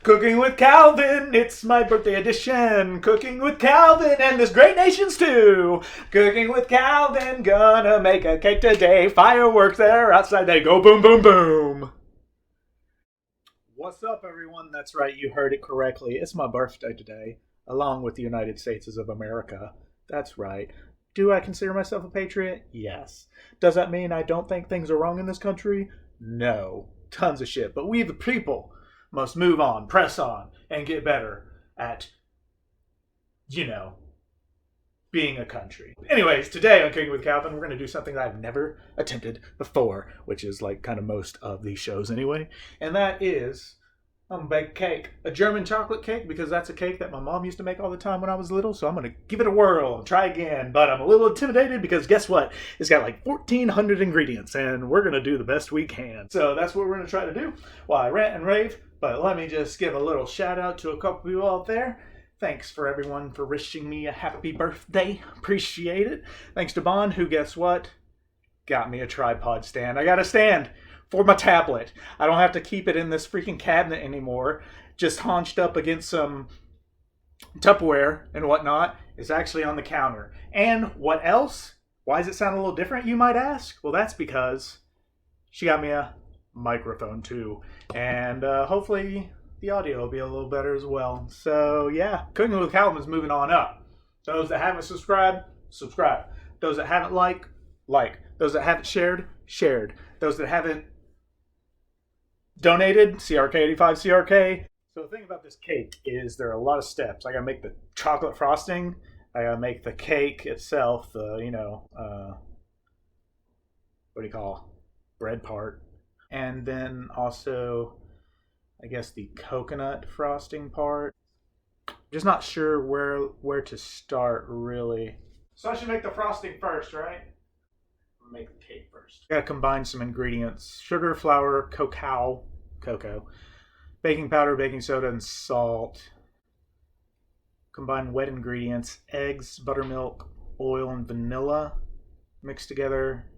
Cooking with Calvin, it's my birthday edition. Cooking with Calvin and this great nations too. Cooking with Calvin, gonna make a cake today. Fireworks there outside, they go boom, boom, boom. What's up, everyone? That's right, you heard it correctly. It's my birthday today, along with the United States of America. That's right. Do I consider myself a patriot? Yes. Does that mean I don't think things are wrong in this country? No. Tons of shit. But we, the people, must move on, press on, and get better at, being a country. Anyways, today on Cooking with Calvin, we're going to do something that I've never attempted before, which is like kind of most of these shows anyway. And that is, I'm going to bake cake. A German chocolate cake, because that's a cake that my mom used to make all the time when I was little. So I'm going to give it a whirl and try again. But I'm a little intimidated because guess what? It's got like 1,400 ingredients and we're going to do the best we can. So that's what we're going to try to do while I rant and rave. But let me just give a little shout out to a couple people out there. Thanks for everyone for wishing me a happy birthday. Appreciate it. Thanks to Bond, who, guess what? Got me a tripod stand. I got a stand for my tablet. I don't have to keep it in this freaking cabinet anymore. Just haunched up against some Tupperware and whatnot. It's actually on the counter. And what else? Why does it sound a little different, you might ask? Well, that's because she got me a microphone too. And hopefully the audio will be a little better as well. So yeah, Cooking with Calvin is moving on up. Those that haven't subscribed, subscribe. Those that haven't liked, like. Those that haven't shared, shared. Those that haven't donated, CRK85 CRK. So the thing about this cake is there are a lot of steps. I gotta make the chocolate frosting. I gotta make the cake itself, the what do you call bread part, and then also I guess the coconut frosting part. Just not sure where to start really. So I should make the frosting first, right? Make the cake first. Gotta combine some ingredients: sugar, flour, cocoa, baking powder, baking soda, and salt. Combine wet ingredients: eggs, buttermilk, oil, and vanilla. Mix together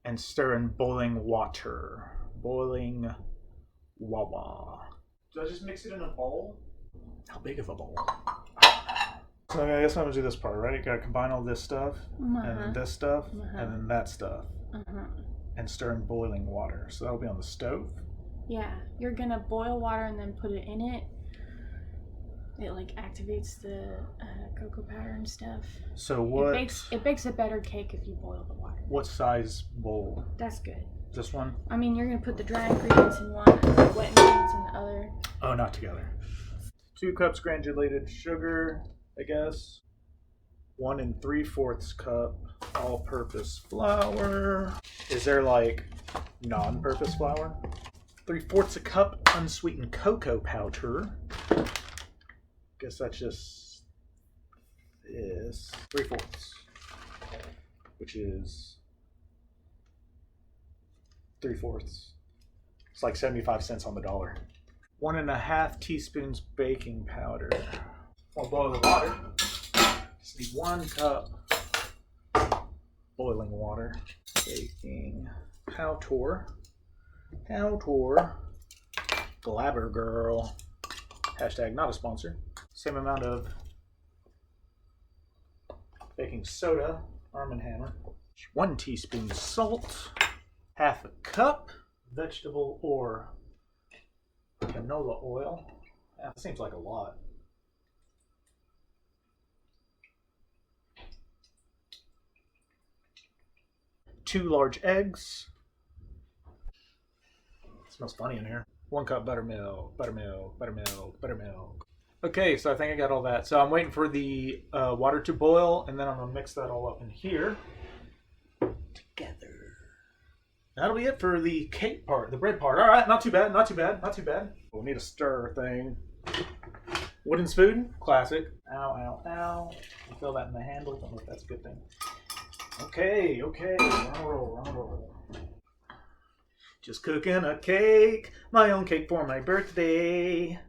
and stir in boiling water. Boiling wawa. Do I just mix it in a bowl? How big of a bowl? So I guess I'm gonna do this part, right? Gotta combine all this stuff, and then this stuff, and then that stuff, and stir in boiling water. So that'll be on the stove. Yeah, you're gonna boil water and then put it in it. It like activates the cocoa powder and stuff. So what? It bakes a better cake if you boil the water. What size bowl? That's good. This one? I mean, you're gonna put the dry ingredients in one, and the wet ingredients in the other. Oh, not together. 2 cups granulated sugar, I guess. 1 3/4 cup all-purpose flour. Is there like non-purpose flour? 3/4 cup unsweetened cocoa powder. Guess that's just this. 3/4, which is 3/4. It's like 75 cents on the dollar. 1.5 teaspoons baking powder. I'll boil the water. Just need 1 cup boiling water. Baking powder. Glabber girl. Hashtag not a sponsor. Same amount of baking soda. Arm & Hammer. 1 teaspoon salt. 1/2 cup vegetable or canola oil. That seems like a lot. 2 large eggs. It smells funny in here. 1 cup buttermilk. Okay, so I think I got all that. So I'm waiting for the water to boil, and then I'm gonna mix that all up in here together. That'll be it for the cake part, the bread part. All right, not too bad. We'll need a stir thing. Wooden spoon, classic. Ow. I feel that in the handle. Don't know if that's a good thing. Okay. Roll. Just cooking a cake, my own cake for my birthday.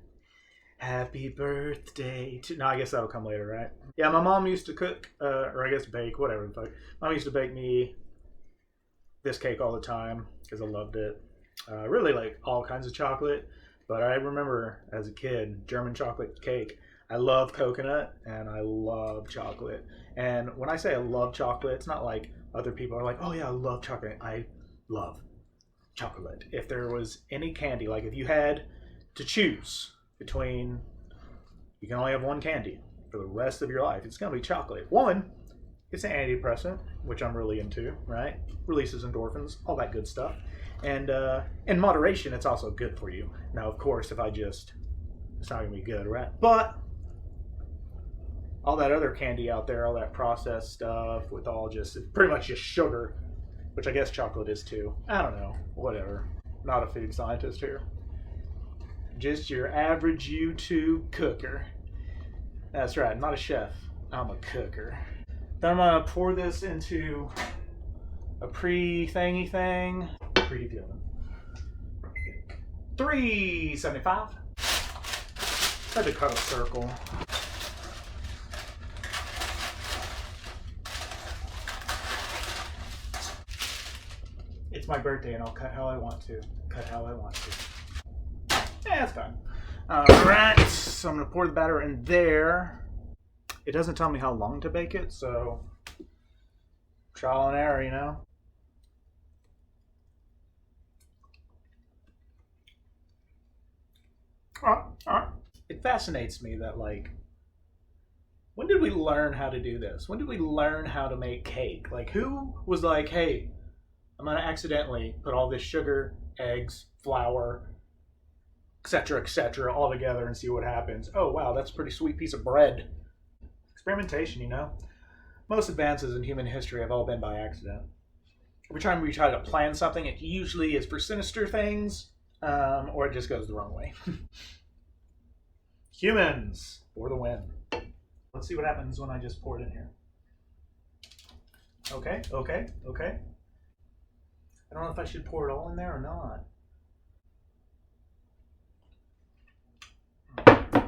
Happy birthday to... No, I guess that'll come later, right? Yeah, my mom used to cook, or I guess bake, whatever the fuck. Mom used to bake me this cake all the time because I loved it. Really like all kinds of chocolate, But I remember as a kid, German chocolate cake. I love coconut and I love chocolate. And when I say I love chocolate, it's not like other people are like, oh yeah, I love chocolate. I love chocolate. If there was any candy, like if you had to choose between, you can only have one candy for the rest of your life, it's going to be chocolate. One, it's an antidepressant, which I'm really into, right? Releases endorphins, all that good stuff. And in moderation, it's also good for you. Now, of course, if I just, it's not going to be good, right? But all that other candy out there, all that processed stuff with all just, pretty much just sugar, which I guess chocolate is too. I don't know, whatever. Not a food scientist here. Just your average YouTube cooker. That's right, not a chef. I'm a cooker. Then I'm gonna pour this into a pre-thingy thing. Preheat oven. 375. I had to cut a circle. It's my birthday and I'll cut how I want to. Cut how I want to. Yeah, that's fine. Alright, so I'm going to pour the batter in there. It doesn't tell me how long to bake it, so trial and error, you know? Alright. It fascinates me that, like, when did we learn how to do this? When did we learn how to make cake? Like, who was like, hey, I'm going to accidentally put all this sugar, eggs, flour, etc., all together and see what happens. Oh, wow, that's a pretty sweet piece of bread. Experimentation, you know? Most advances in human history have all been by accident. Every time we try to plan something, it usually is for sinister things, or it just goes the wrong way. Humans for the win. Let's see what happens when I just pour it in here. Okay. I don't know if I should pour it all in there or not.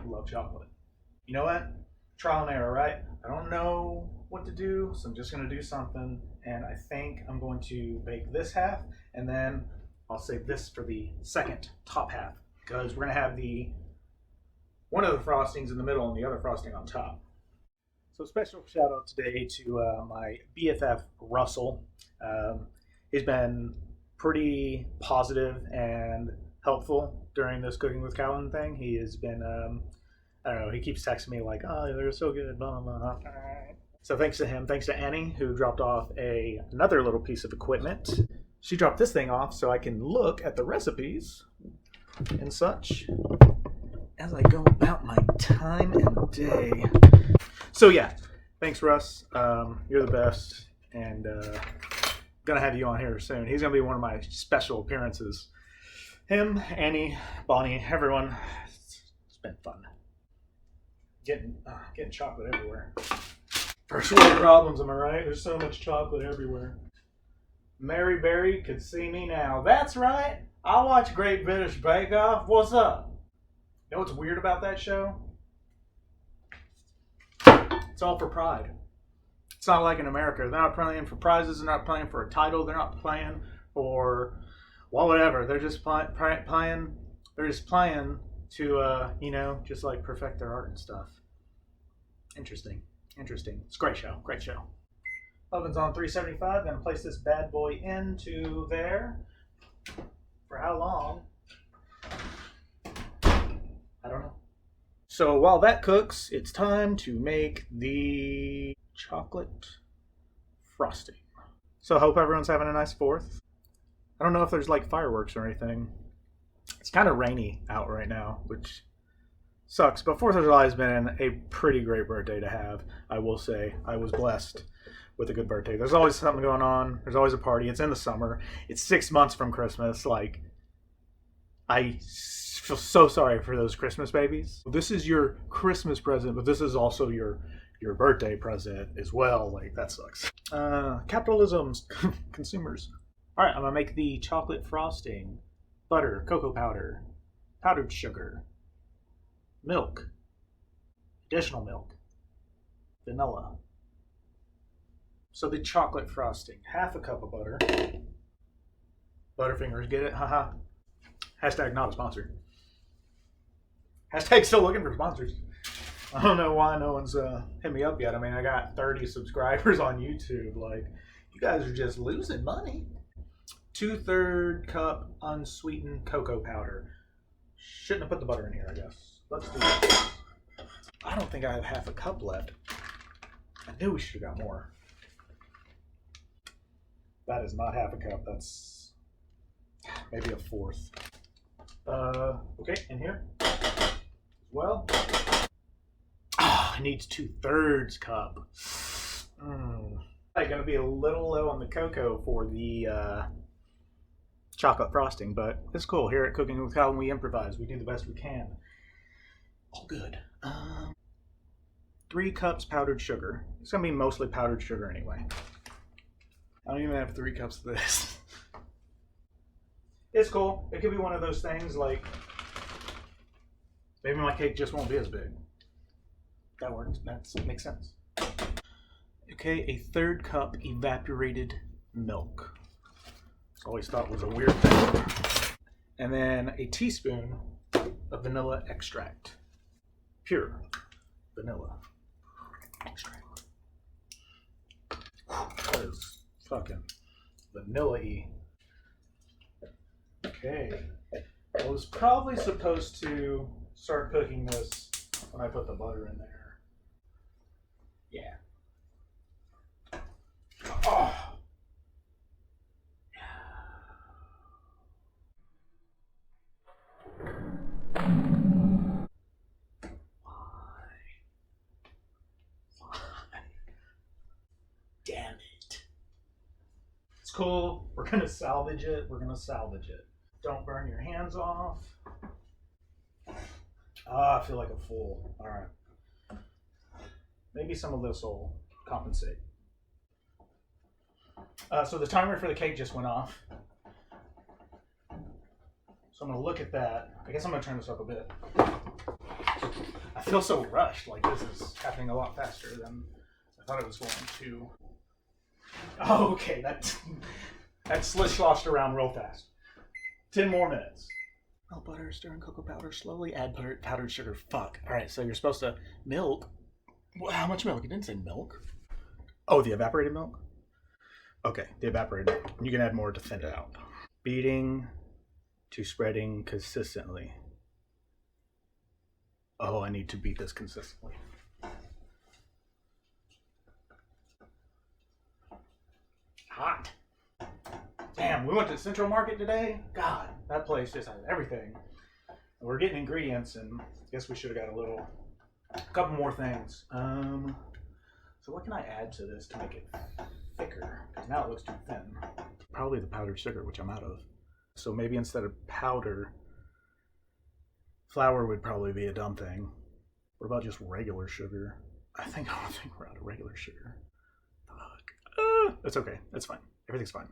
Love chocolate. You know what? Trial and error, right? I don't know what to do, so I'm just going to do something. And I think I'm going to bake this half, and then I'll save this for the second top half, because we're going to have one of the frostings in the middle and the other frosting on top. So special shout out today to my BFF, Russell. He's been pretty positive and helpful during this Cooking with Calvin thing. He has been, I don't know, he keeps texting me like, oh, they're so good, blah, blah, blah. So thanks to him. Thanks to Annie, who dropped off another little piece of equipment. She dropped this thing off so I can look at the recipes and such as I go about my time and day. So yeah, thanks Russ. You're the best, and gonna have you on here soon. He's gonna be one of my special appearances. Him, Annie, Bonnie, everyone. It's been fun. Getting chocolate everywhere. First world problems, am I right? There's so much chocolate everywhere. Mary Berry could see me now. That's right. I watch Great British Bake Off. What's up? You know what's weird about that show? It's all for pride. It's not like in America. They're not playing for prizes. They're not playing for a title. They're not playing for, well, whatever. They're just playing. They're just playing to, just like perfect their art and stuff. Interesting. It's a great show. Oven's on 375. Gonna place this bad boy into there. For how long? I don't know. So while that cooks, it's time to make the chocolate frosting. So I hope everyone's having a nice 4th. I don't know if there's like fireworks or anything. It's kind of rainy out right now, which sucks. But 4th of July has been a pretty great birthday to have. I will say I was blessed with a good birthday. There's always something going on. There's always a party. It's in the summer. It's 6 months from Christmas. Like, I feel so sorry for those Christmas babies. This is your Christmas present, but this is also your birthday present as well. Like, that sucks. Capitalism's consumers. All right, I'm gonna make the chocolate frosting. Butter, cocoa powder, powdered sugar, milk, additional milk, vanilla. So the chocolate frosting, half a cup of butter. Butterfingers, get it? Haha. Hashtag not a sponsor. Hashtag still looking for sponsors. I don't know why no one's hit me up yet. I mean, I got 30 subscribers on YouTube. Like, you guys are just losing money. 2/3 cup unsweetened cocoa powder. Shouldn't have put the butter in here, I guess. Let's do this. I don't think I have half a cup left. I knew we should have got more. That is not half a cup. That's maybe a fourth. Okay, in here as well. Oh, it needs 2/3 cup. I'm gonna be a little low on the cocoa for the chocolate frosting, but it's cool. Here at Cooking with Calvin, we improvise. We do the best we can. All good. 3 cups powdered sugar. It's gonna be mostly powdered sugar anyway. I don't even have 3 cups of this. It's cool. It could be one of those things like maybe my cake just won't be as big. That works. That makes sense. Okay, a 1/3 cup evaporated milk. I always thought was a weird thing. And then a teaspoon of vanilla extract. Pure vanilla extract. That is fucking vanilla-y. Okay. I was probably supposed to start cooking this when I put the butter in there. Yeah. Oh. Damn it. It's cool. We're gonna salvage it. Don't burn your hands off. I feel like a fool. All right. Maybe some of this will compensate. So the timer for the cake just went off. So I'm gonna look at that. I guess I'm gonna turn this up a bit. I feel so rushed. Like this is happening a lot faster than I thought it was going to. Oh, okay. That slish-sloshed around real fast. 10 more minutes. Melt butter, stir in cocoa powder, slowly add powdered sugar. Fuck. All right, so you're supposed to milk. How much milk? It didn't say milk. Oh, the evaporated milk? Okay, the evaporated milk. You can add more to thin it out. Beating to spreading consistently. Oh, I need to beat this consistently. Hot. Damn, we went to Central Market today. God, that place just has everything. We're getting ingredients, and I guess we should have got a couple more things. So what can I add to this to make it thicker? Because now it looks too thin. Probably the powdered sugar, which I'm out of. So maybe instead of powder, flour would probably be a dumb thing. What about just regular sugar? I think we're out of regular sugar. Fuck. It's okay. That's fine. Everything's fine.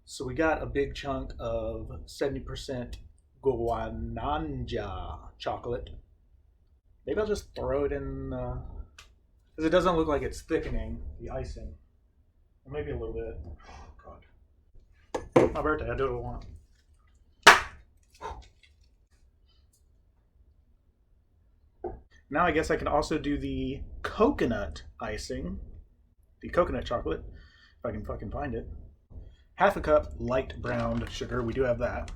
So we got a big chunk of 70% guananja chocolate. Maybe I'll just throw it in, because it doesn't look like it's thickening the icing. Or maybe a little bit. Oh, God. My birthday, I do what I want. Now I guess I can also do the coconut icing, the coconut chocolate, if I can fucking find it. 1/2 cup light browned sugar, we do have that.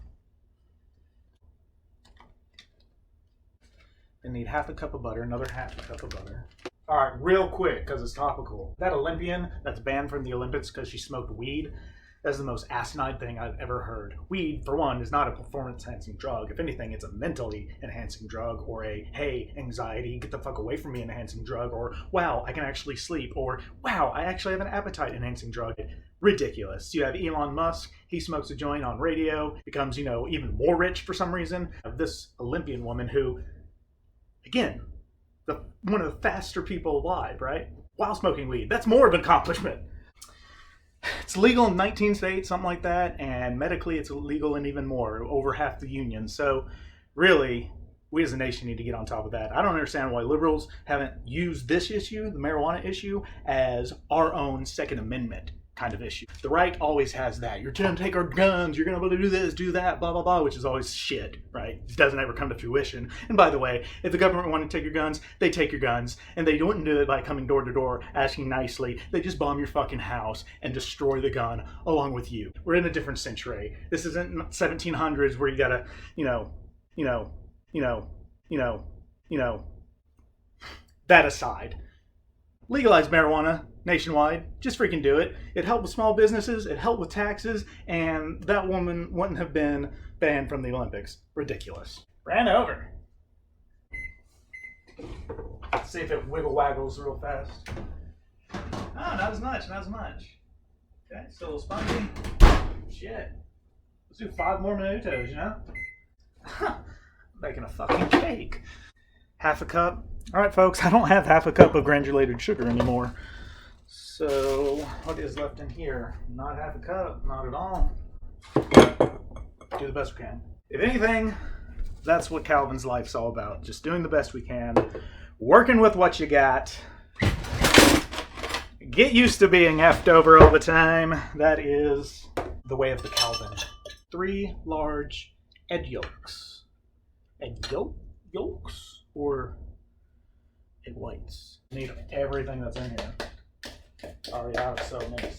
I need 1/2 cup of butter, another 1/2 cup of butter. All right, real quick, because it's topical. That Olympian that's banned from the Olympics because she smoked weed, that's the most asinine thing I've ever heard. Weed, for one, is not a performance-enhancing drug. If anything, it's a mentally enhancing drug, or a, hey, anxiety, get the fuck away from me enhancing drug, or, wow, I can actually sleep, or, wow, I actually have an appetite enhancing drug. Ridiculous. You have Elon Musk, he smokes a joint on radio, becomes, even more rich for some reason. This Olympian woman who, again, one of the faster people alive, right? While smoking weed. That's more of an accomplishment. It's legal in 19 states, something like that, and medically it's illegal in even more, over half the union. So really, we as a nation need to get on top of that. I don't understand why liberals haven't used this issue, the marijuana issue, as our own Second Amendment kind of issue. The right always has that. You're going to take our guns, you're going to be able to do this, do that, blah, blah, blah, which is always shit, right? It doesn't ever come to fruition. And by the way, if the government wanted to take your guns, they take your guns, and they wouldn't do it by coming door to door, asking nicely. They just bomb your fucking house and destroy the gun along with you. We're in a different century. This isn't 1700s where you gotta, that aside. Legalize marijuana nationwide. Just freaking do it. It helped with small businesses. It helped with taxes. And that woman wouldn't have been banned from the Olympics. Ridiculous. Ran over. Let's see if it wiggle waggles real fast. Oh, not as much. Not as much. Okay, still a little spongy. Shit. Let's do 5 more minutos, you know? Making a fucking cake. Half a cup. All right, folks, I don't have half a cup of granulated sugar anymore. So what is left in here? Not half a cup, not at all. Do the best we can. If anything, that's what Calvin's life's all about. Just doing the best we can, working with what you got. Get used to being effed over all the time. That is the way of the Calvin. 3 large egg yolks. Egg yolks? Or egg whites. Need everything that's in here. Already out of so many.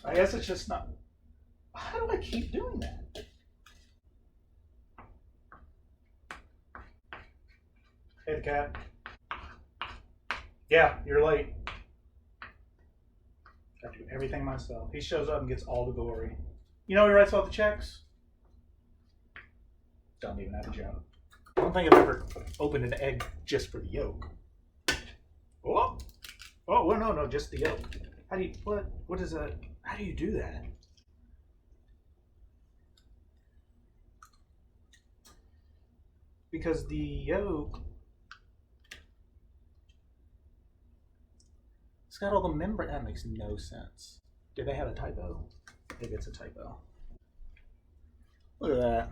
I guess it's just not. How do I keep doing that? Hey, the cat. Yeah, you're late. I do everything myself. He shows up and gets all the glory. You know who writes all the checks? Don't even have a job. I don't think I've ever opened an egg just for the yolk. Oh, well, no, just the yolk. How do you, what is that? How do you do that? Because the yolk, it's got all the membrane. That makes no sense. Did they have a typo? Maybe it's a typo. Look at that.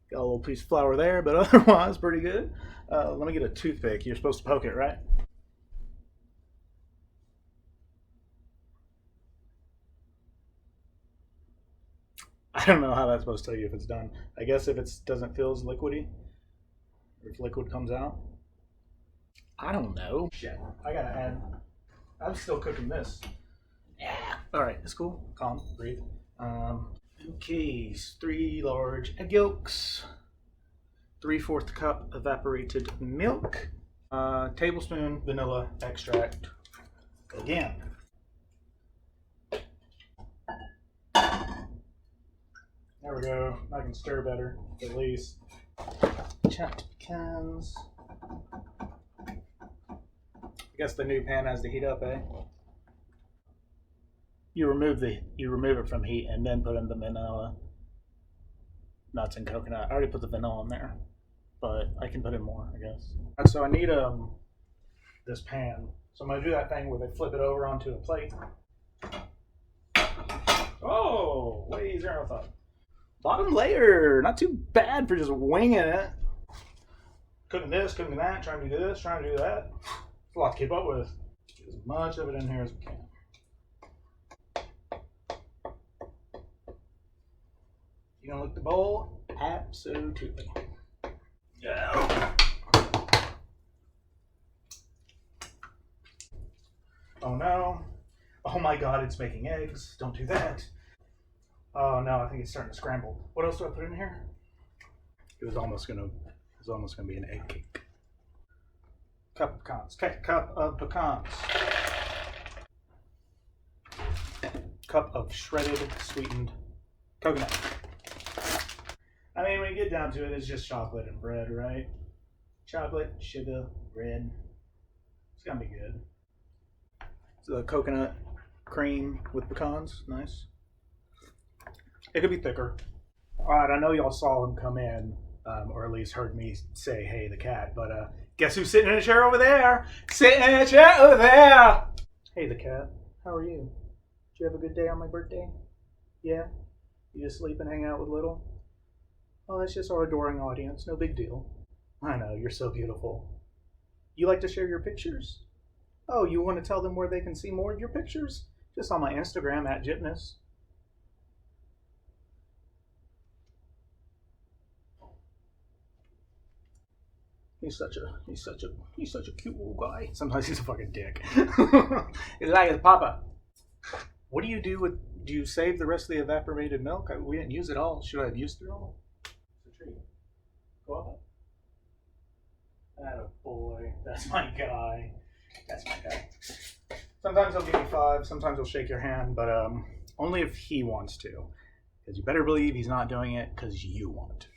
Got a little piece of flour there, but otherwise pretty good. Let me get a toothpick. You're supposed to poke it, right? I don't know how that's supposed to tell you if it's done. I guess if it doesn't feel as liquidy, or if liquid comes out. I don't know. Shit, I gotta add. I'm still cooking this. Yeah. All right, it's cool. Calm, breathe. Okay, 3 large egg yolks, 3/4 cup evaporated milk, tablespoon vanilla extract. Again. There we go. I can stir better, at least. Chopped pecans. I guess the new pan has to heat up, eh? You remove it from heat and then put in the vanilla, nuts, and coconut. I already put the vanilla in there, but I can put in more, I guess. So I need this pan. So I'm gonna do that thing where they flip it over onto a plate. Oh, way easier than I thought. Bottom layer, not too bad for just winging it. Cooking this, cooking that, trying to do this, trying to do that. It's a lot to keep up with. Get as much of it in here as we can. You gonna lick the bowl? Absolutely. Yeah. Oh no. Oh my god, it's making eggs. Don't do that. Oh no, I think it's starting to scramble. What else do I put in here? It was almost gonna be an egg cake. Cup of pecans. Okay, cup of pecans. Cup of shredded, sweetened coconut. I mean, when you get down to it, it's just chocolate and bread, right? Chocolate, sugar, bread. It's gonna be good. So the coconut cream with pecans, nice. It could be thicker. All right, I know y'all saw him come in, or at least heard me say, hey, the cat, but guess who's sitting in a chair over there? Sitting in a chair over there! Hey, the cat, how are you? Did you have a good day on my birthday? Yeah? You just sleep and hang out with Little? Oh, that's just our adoring audience, no big deal. I know, you're so beautiful. You like to share your pictures? Oh, you want to tell them where they can see more of your pictures? Just on my Instagram at Gypnus. He's such a cute little guy. Sometimes he's a fucking dick. He's like his papa. What do you do with? Do you save the rest of the evaporated milk? We didn't use it all. Should I have used it all? It's a treat. Go up. Atta boy. That's my guy. That's my guy. Sometimes he'll give you 5. Sometimes he'll shake your hand, but only if he wants to. Because you better believe he's not doing it because you want to.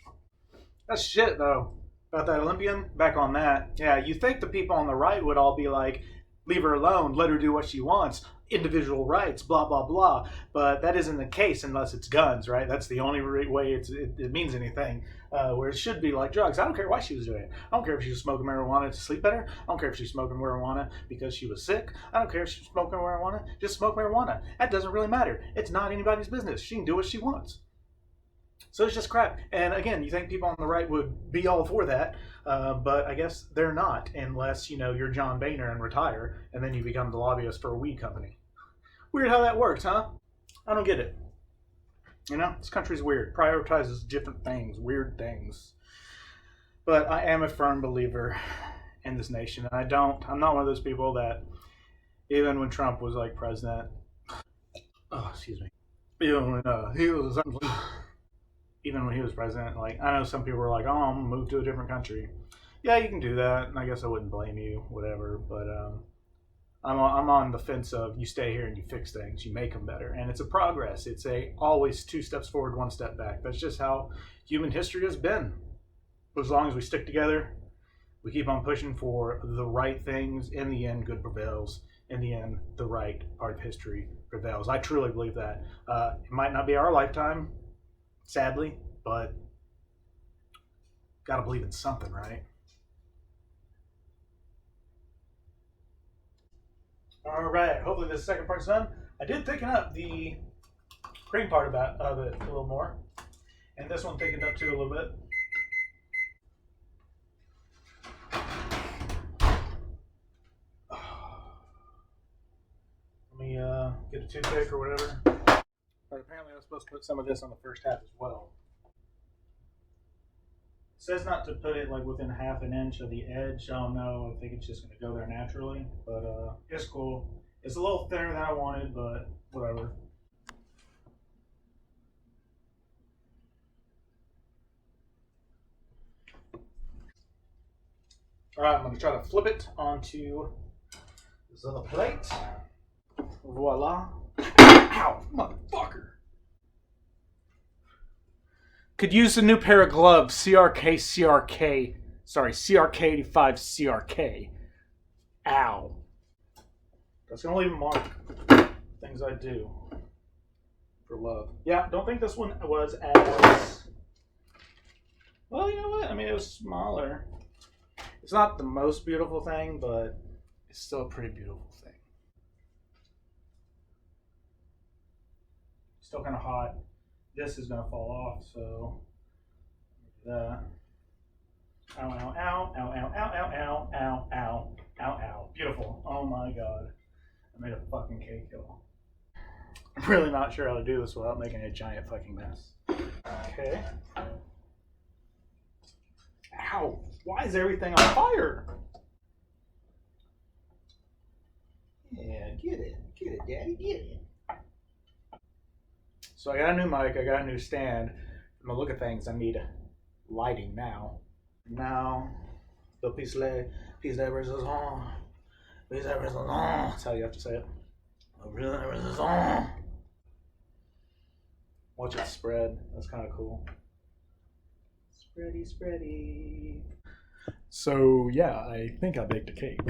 That's shit, though. About that Olympian, back on that. Yeah, you think the people on the right would all be like, leave her alone, let her do what she wants, individual rights, blah, blah, blah. But that isn't the case unless it's guns, right? That's the only way it means anything. Where it should be like drugs. I don't care why she was doing it. I don't care if she was smoking marijuana to sleep better. I don't care if she's smoking marijuana because she was sick. I don't care if she's smoking marijuana. Just smoke marijuana. That doesn't really matter. It's not anybody's business. She can do what she wants. So it's just crap. And again, you think people on the right would be all for that, but I guess they're not, unless, you're John Boehner and retire, and then you become the lobbyist for a weed company. Weird how that works, huh? I don't get it. This country's weird. Prioritizes different things, weird things. But I am a firm believer in this nation. And I'm not one of those people that, even when Trump was like president, excuse me, even when he was president, like, I know some people were like, oh, I'm gonna move to a different country. Yeah, you can do that, and I guess I wouldn't blame you, whatever, but I'm on the fence of you stay here and you fix things, you make them better, and it's a progress. It's always 2 steps forward, 1 step back. That's just how human history has been. As long as we stick together, we keep on pushing for the right things, in the end, good prevails. In the end, the right part of history prevails. I truly believe that. It might not be our lifetime, sadly, but gotta believe in something, right? All right, hopefully this second part's done. I did thicken up the cream part of it a little more, and this one thickened up too a little bit. Let me get a toothpick or whatever. But apparently I was supposed to put some of this on the first half as well. It says not to put it like within ½ an inch of the edge. I don't know. I think it's just going to go there naturally. But it's cool. It's a little thinner than I wanted, but whatever. All right, I'm going to try to flip it onto this other plate. Voila. Ow, motherfucker. Could use a new pair of gloves. CRK. Sorry, CRK85 CRK. Ow. That's going to leave a mark. Things I do for love. Yeah, don't think this one was as... Well, you know what? I mean, it was smaller. It's not the most beautiful thing, but it's still a pretty beautiful thing. Still kind of hot. This is going to fall off, so that. Ow, ow, ow, ow, ow, ow, ow, ow, ow, ow, ow. Beautiful. Oh my god. I made a fucking cake, y'all. I'm really not sure how to do this without making a giant fucking mess. Okay. Ow. Why is everything on fire? Yeah, get it. Get it, Daddy, get it. So I got a new mic, I got a new stand. From the look of things, I need lighting now. Now, the piece de raison. Piece de raison. That's how you have to say it. Watch it spread. That's kind of cool. Spready, spready. So, yeah, I think I baked a cake.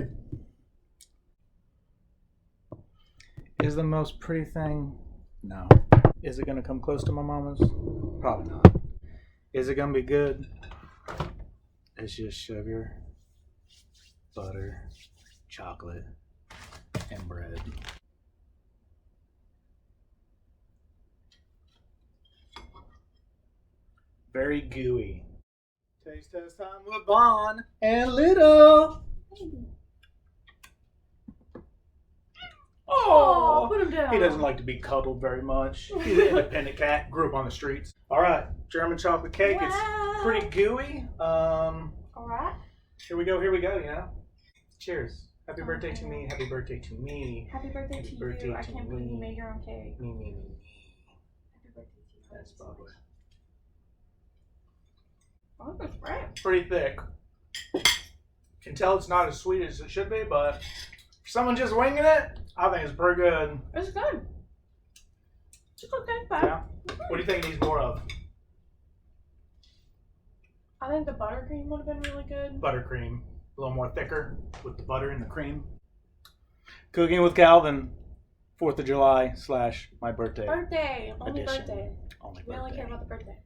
Is the most pretty thing? No. Is it going to come close to my mama's? Probably not. Is it going to be good? It's just sugar, butter, chocolate, and bread. Very gooey. Taste test time with Bon and Little. Oh, put him down. He doesn't like to be cuddled very much. He's an independent cat. Grew up on the streets. All right, German chocolate cake. Wow. It's pretty gooey. All right. Here we go. You know. Cheers. Happy birthday to me. Happy birthday to me. Happy birthday to you. I can't believe you made your own cake. Me. Happy birthday to you. That's probably Oh, that's great. pretty thick. Can tell it's not as sweet as it should be, but for someone just winging it, I think it's pretty good. It's good. It's okay, but Yeah. What do you think it needs more of? I think the buttercream would have been really good. Buttercream. A little more thicker with the butter and the cream. Cooking with Calvin. 4th of July / my birthday. Birthday. Only Edition. birthday. Only We only birthday. care about the birthday.